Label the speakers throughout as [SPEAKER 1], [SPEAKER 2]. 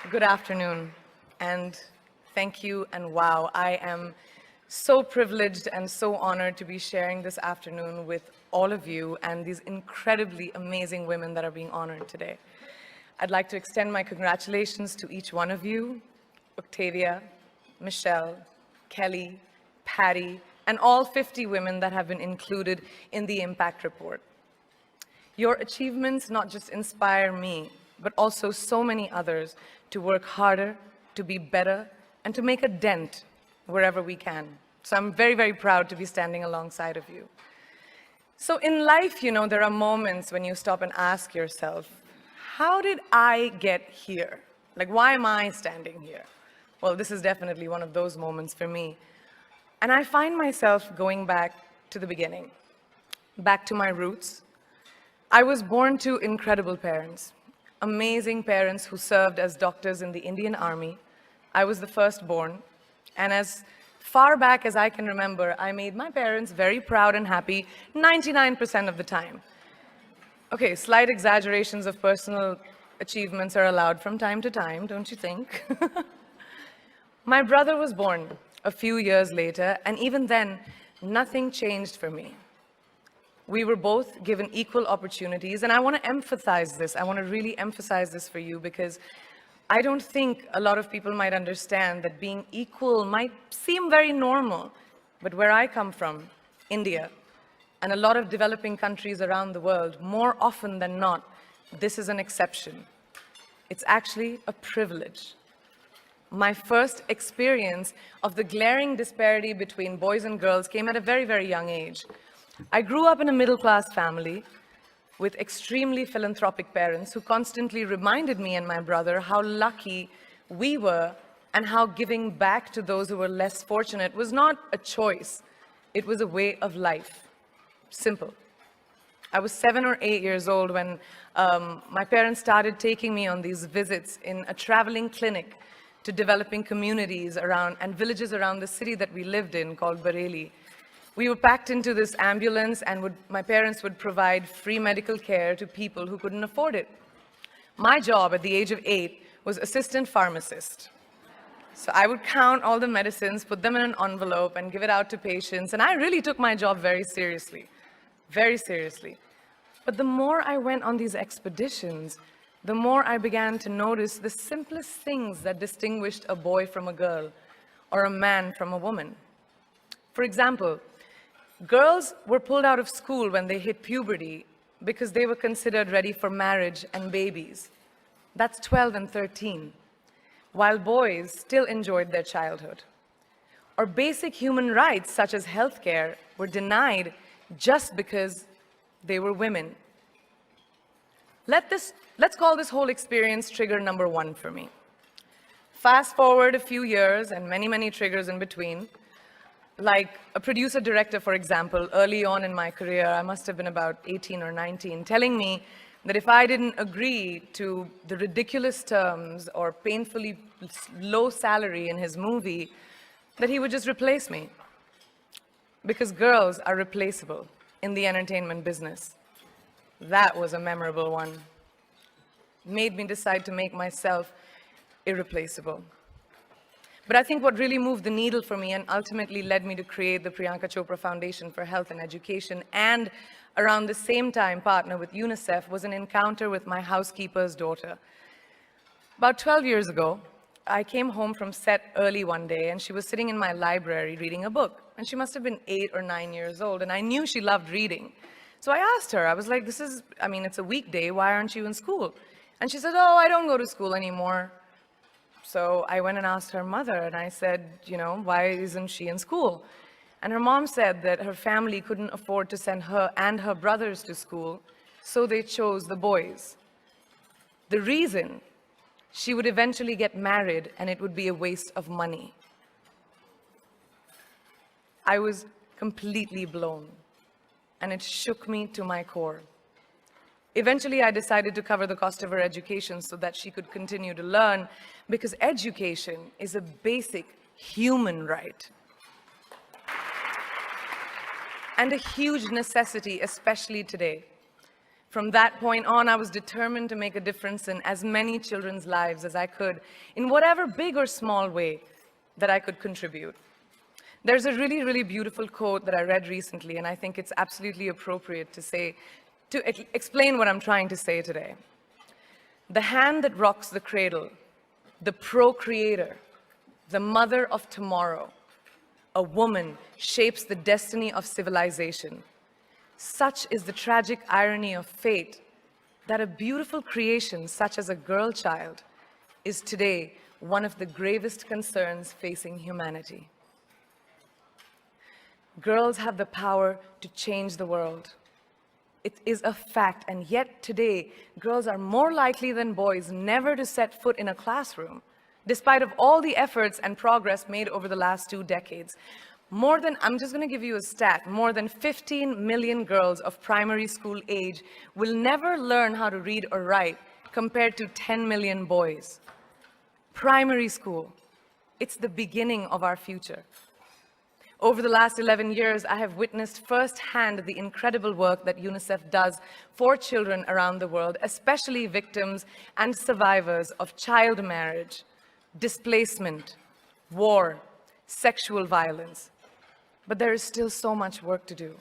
[SPEAKER 1] Good afternoon, and thank you, and wow, I am so privileged and so honored to be sharing this afternoon with all of you and these incredibly amazing women that are being honored today. I'd like to extend my congratulations to each one of you, Octavia, Michelle, Kelly, Patty, and all 50 women that have been included in the Impact Report. Your achievements not just inspire me, but also so many others to work harder, to be better, and to make a dent wherever we can. So I'm very, very proud to be standing alongside of you. So in life, there are moments when you stop and ask yourself, how did I get here? Like, why am I standing here? Well, this is definitely one of those moments for me. And I find myself going back to the beginning, back to my roots. I was born to incredible parents, amazing parents who served as doctors in the Indian Army. I was the firstborn, and as far back as I can remember, I made my parents very proud and happy 99% of the time. Okay, slight exaggerations of personal achievements are allowed from time to time, don't you think? My brother was born a few years later, and even then, nothing changed for me. We were both given equal opportunities, and I want to emphasize this. I want to really emphasize this for you because I don't think a lot of people might understand that being equal might seem very normal. But where I come from, India, and a lot of developing countries around the world, more often than not, this is an exception. It's actually a privilege. My first experience of the glaring disparity between boys and girls came at a very, very young age. I grew up in a middle-class family with extremely philanthropic parents who constantly reminded me and my brother how lucky we were and how giving back to those who were less fortunate was not a choice. It was a way of life. Simple. I was 7 or 8 years old when my parents started taking me on these visits in a traveling clinic to developing communities around and villages around the city that we lived in called Bareilly. We were packed into this ambulance, and my parents would provide free medical care to people who couldn't afford it. My job at the age of 8 was assistant pharmacist. So I would count all the medicines, put them in an envelope, and give it out to patients. And I really took my job very seriously, very seriously. But the more I went on these expeditions, the more I began to notice the simplest things that distinguished a boy from a girl or a man from a woman. For example, girls were pulled out of school when they hit puberty because they were considered ready for marriage and babies. That's 12 and 13, while boys still enjoyed their childhood. Or basic human rights, such as healthcare, were denied just because they were women. Let's call this whole experience trigger number 1 for me. Fast forward a few years and many, many triggers in between. Like a producer-director, for example, early on in my career, I must have been about 18 or 19, telling me that if I didn't agree to the ridiculous terms or painfully low salary in his movie, that he would just replace me. Because girls are replaceable in the entertainment business. That was a memorable one. Made me decide to make myself irreplaceable. But I think what really moved the needle for me and ultimately led me to create the Priyanka Chopra Foundation for Health and Education, and around the same time partner with UNICEF, was an encounter with my housekeeper's daughter. About 12 years ago, I came home from set early one day, and she was sitting in my library reading a book. And she must have been 8 or 9 years old, and I knew she loved reading. So I asked her, I was like, it's a weekday, why aren't you in school? And she said, oh, I don't go to school anymore. So I went and asked her mother, and I said, why isn't she in school? And her mom said that her family couldn't afford to send her and her brothers to school, so they chose the boys. The reason, she would eventually get married, and it would be a waste of money. I was completely blown, and it shook me to my core. Eventually, I decided to cover the cost of her education so that she could continue to learn, because education is a basic human right and a huge necessity, especially today. From that point on, I was determined to make a difference in as many children's lives as I could, in whatever big or small way that I could contribute. There's a really, really beautiful quote that I read recently, and I think it's absolutely appropriate to explain what I'm trying to say today. The hand that rocks the cradle, the procreator, the mother of tomorrow, a woman shapes the destiny of civilization. Such is the tragic irony of fate that a beautiful creation such as a girl child is today one of the gravest concerns facing humanity. Girls have the power to change the world. It is a fact, and yet today, girls are more likely than boys never to set foot in a classroom, despite of all the efforts and progress made over the last 2 decades. I'm just going to give you a stat, more than 15 million girls of primary school age will never learn how to read or write, compared to 10 million boys. Primary school, it's the beginning of our future. Over the last 11 years, I have witnessed firsthand the incredible work that UNICEF does for children around the world, especially victims and survivors of child marriage, displacement, war, sexual violence. But there is still so much work to do.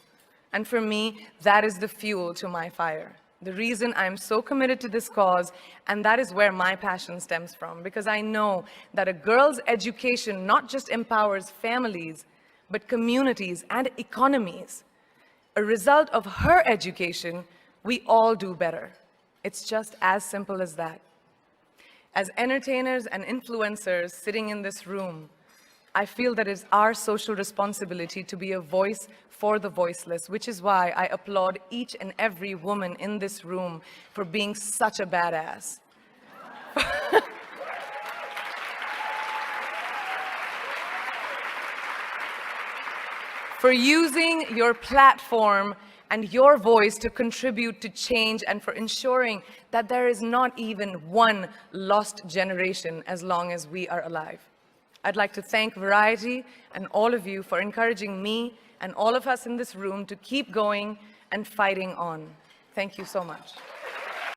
[SPEAKER 1] And for me, that is the fuel to my fire. The reason I'm so committed to this cause, and that is where my passion stems from, because I know that a girl's education not just empowers families, but communities and economies. A result of her education, we all do better. It's just as simple as that. As entertainers and influencers sitting in this room, I feel that it's our social responsibility to be a voice for the voiceless, which is why I applaud each and every woman in this room for being such a badass. For using your platform and your voice to contribute to change, and for ensuring that there is not even one lost generation as long as we are alive. I'd like to thank Variety and all of you for encouraging me and all of us in this room to keep going and fighting on. Thank you so much.